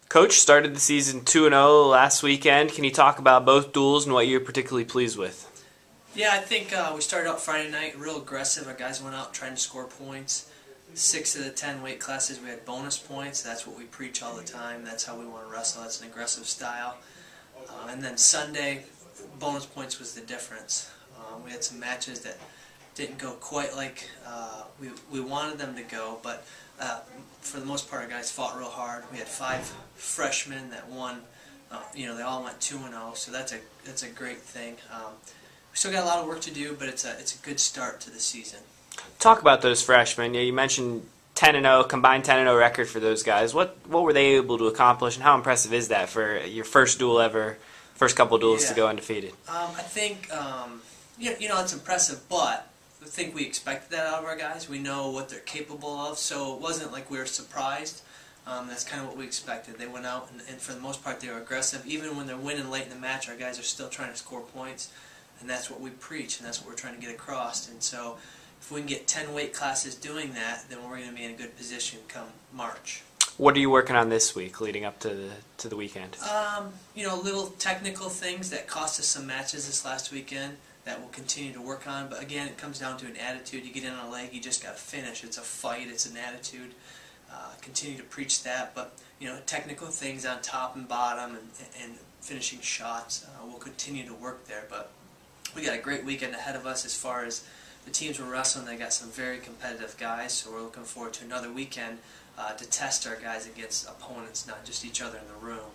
Coach started the season 2-0 last weekend. Can you talk about both duels and what you're particularly pleased with? Yeah, I think we started out Friday night real aggressive. Our guys went out trying to score points. 6 of the 10 weight classes we had bonus points. That's what we preach all the time. That's how we want to wrestle. That's an aggressive style. And then Sunday, bonus points was the difference. We had some matches that didn't go quite like we wanted them to go, but for the most part, our guys fought real hard. We had 5 freshmen that won. They all went 2-0, so that's a great thing. We still got a lot of work to do, but it's a good start to the season. Talk about those freshmen. You mentioned 10-0, combined 10-0 record for those guys. What were they able to accomplish, and how impressive is that for your first duel ever, first couple duels to go undefeated? I think it's impressive, but I think we expected that out of our guys. We know what they're capable of, so it wasn't like we were surprised. That's kind of what we expected. They went out, and for the most part, they were aggressive. Even when they're winning late in the match, our guys are still trying to score points, and that's what we preach, and that's what we're trying to get across. And so if we can get 10 weight classes doing that, then we're going to be in a good position come March. What are you working on this week leading up to the weekend? Little technical things that cost us some matches this last weekend that we'll continue to work on. But again, it comes down to an attitude. You get in on a leg, you just got to finish. It's a fight. It's an attitude. Continue to preach that. But technical things on top and bottom and finishing shots, we'll continue to work there. But we got a great weekend ahead of us as far as the teams we're wrestling. They got some very competitive guys, so we're looking forward to another weekend to test our guys against opponents, not just each other in the room.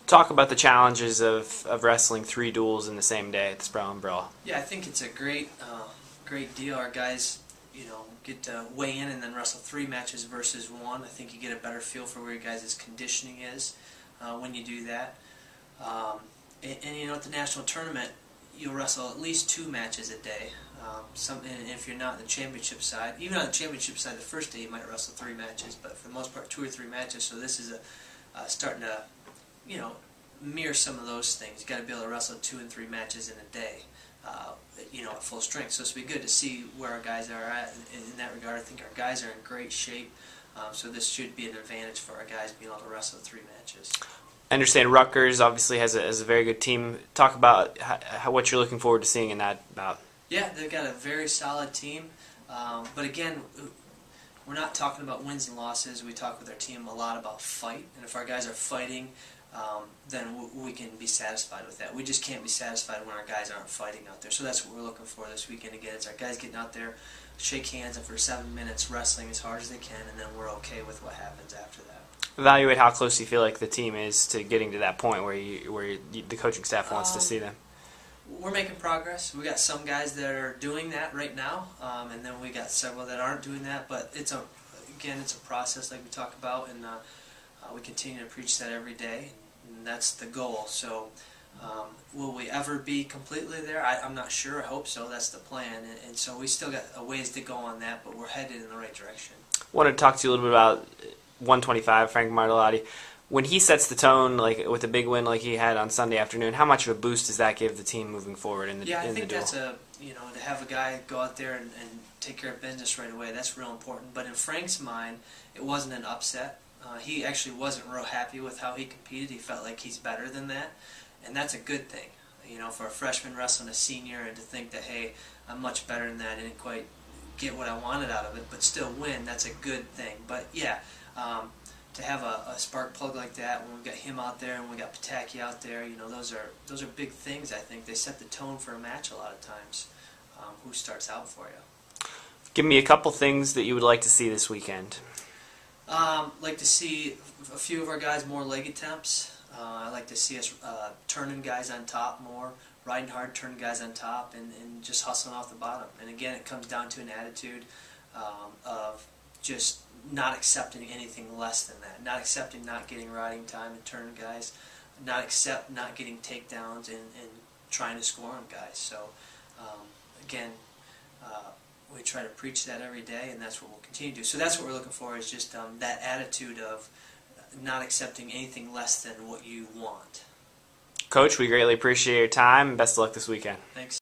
Talk about the challenges of wrestling 3 duels in the same day at the Sprawl and Brawl. Yeah, I think it's a great deal. Our guys, get to weigh in and then wrestle 3 matches versus 1. I think you get a better feel for where your guys' conditioning is when you do that. And at the national tournament, you'll wrestle at least 2 matches a day. And if you're not on the championship side, even on the championship side, the first day you might wrestle 3 matches, but for the most part 2 or 3 matches. So this is starting to mirror some of those things. You got to be able to wrestle 2 and 3 matches in a day, at full strength. So it's be good to see where our guys are at in that regard. I think our guys are in great shape, so this should be an advantage for our guys being able to wrestle 3 matches. I understand Rutgers obviously has a very good team. Talk about what you're looking forward to seeing in that bout. Yeah, they've got a very solid team, but again, we're not talking about wins and losses. We talk with our team a lot about fight, and if our guys are fighting, then we can be satisfied with that. We just can't be satisfied when our guys aren't fighting out there. So that's what we're looking for this weekend again. It's our guys getting out there, shake hands, and for 7 minutes wrestling as hard as they can, and then we're okay with what happens after that. Evaluate how close you feel like the team is to getting to that point where the coaching staff wants to see them. We're making progress. We got some guys that are doing that right now, and then we got several that aren't doing that. But it's a process like we talk about, and we continue to preach that every day, and that's the goal. So will we ever be completely there? I'm not sure. I hope so. That's the plan, and so we still got a ways to go on that, but we're headed in the right direction. I wanted to talk to you a little bit about 125, Frank Martellotti. When he sets the tone, like with a big win like he had on Sunday afternoon, how much of a boost does that give the team moving forward in the duel? Yeah, I think that's to have a guy go out there and take care of business right away. That's real important. But in Frank's mind, it wasn't an upset. He actually wasn't real happy with how he competed. He felt like he's better than that, and that's a good thing. For a freshman wrestling a senior, and to think that, hey, I'm much better than that. I didn't quite get what I wanted out of it, but still win. That's a good thing. But yeah. To have a spark plug like that, when we got him out there and we got Pataki out there, those are big things. I think they set the tone for a match a lot of times. Who starts out for you? Give me a couple things that you would like to see this weekend. Like to see a few of our guys more leg attempts. I like to see us turning guys on top more, riding hard, turning guys on top, and just hustling off the bottom. And again, it comes down to an attitude of just not accepting anything less than that, not accepting not getting riding time and turning guys, not getting takedowns and trying to score on guys. So again, we try to preach that every day, and that's what we'll continue to do. So that's what we're looking for, is just that attitude of not accepting anything less than what you want. Coach, we greatly appreciate your time, and best of luck this weekend. Thanks.